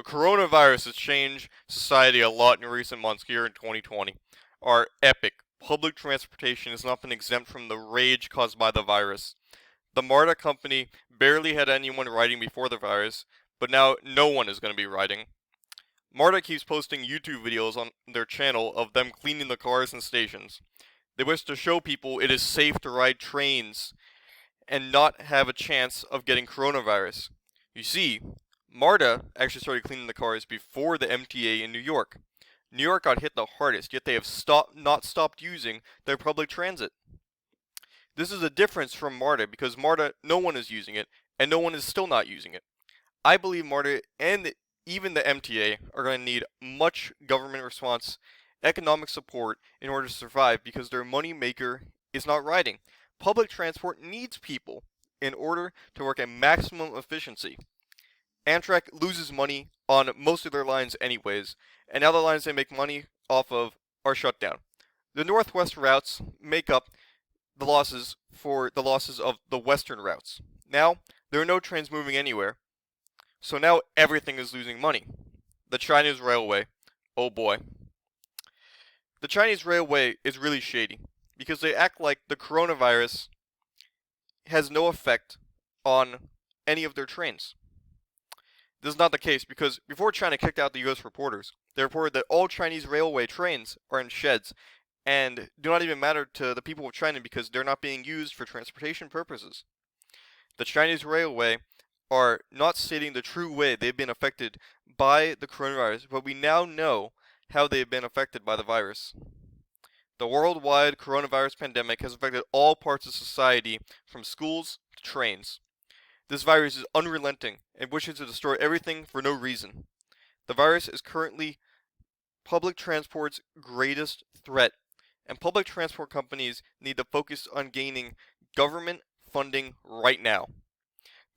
coronavirus has changed society a lot in recent months here in 2020. Our epic public transportation has not been exempt from the rage caused by the virus. The MARTA company barely had anyone riding before the virus, but now no one is going to be riding. MARTA keeps posting YouTube videos on their channel of them cleaning the cars and stations. They wish to show people it is safe to ride trains and not have a chance of getting coronavirus. You see, MARTA actually started cleaning the cars before the MTA in New York. New York got hit the hardest, yet they have not stopped using their public transit. This is a difference from MARTA because MARTA, no one is using it, and no one is still not using it. I believe MARTA and even the MTA are going to need much government response, economic support in order to survive because their money maker is not riding. Public transport needs people in order to work at maximum efficiency. Amtrak loses money on most of their lines anyways, and now the lines they make money off of are shut down. The northwest routes make up the losses of the western routes. Now, there are no trains moving anywhere, so now everything is losing money. The Chinese railway, oh boy. The Chinese railway is really shady because they act like the coronavirus has no effect on any of their trains. This is not the case because before China kicked out the US reporters, they reported that all Chinese railway trains are in sheds and do not even matter to the people of China because they're not being used for transportation purposes. The Chinese railway are not stating the true way they've been affected by the coronavirus, but we now know how they've been affected by the virus. The worldwide coronavirus pandemic has affected all parts of society, from schools to trains. This virus is unrelenting and wishes to destroy everything for no reason. The virus is currently public transport's greatest threat, and public transport companies need to focus on gaining government funding right now.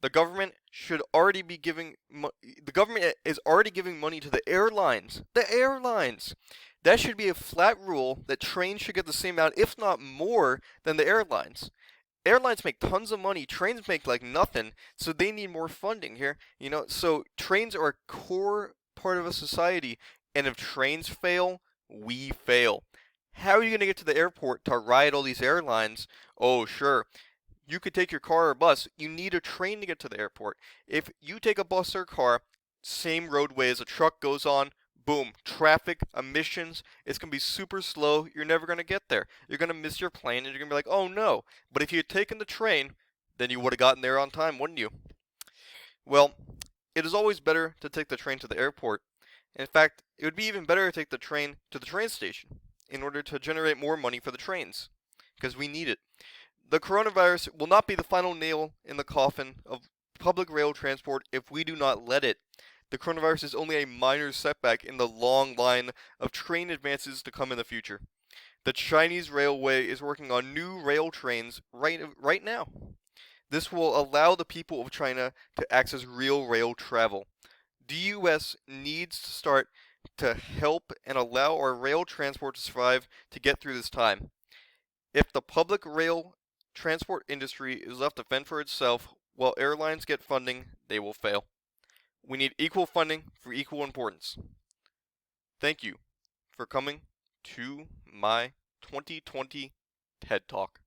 The government is already giving money to the airlines. The airlines! That should be a flat rule that trains should get the same amount, if not more, than the airlines. Airlines make tons of money, trains make like nothing, so they need more funding here. So trains are a core part of a society, and if trains fail, we fail. How are you going to get to the airport to ride all these airlines? Oh, sure. You could take your car or bus. You need a train to get to the airport. If you take a bus or car, same roadway as a truck goes on, boom, traffic, emissions, it's going to be super slow, you're never going to get there. You're going to miss your plane and you're going to be like, oh no. But if you had taken the train, then you would have gotten there on time, wouldn't you? Well, it is always better to take the train to the airport. In fact, it would be even better to take the train to the train station in order to generate more money for the trains, because we need it. The coronavirus will not be the final nail in the coffin of public rail transport if we do not let it. The coronavirus is only a minor setback in the long line of train advances to come in the future. The Chinese railway is working on new rail trains right now. This will allow the people of China to access real rail travel. The US needs to start to help and allow our rail transport to survive to get through this time. If the public rail transport industry is left to fend for itself while airlines get funding, they will fail. We need equal funding for equal importance. Thank you for coming to my 2020 TED Talk.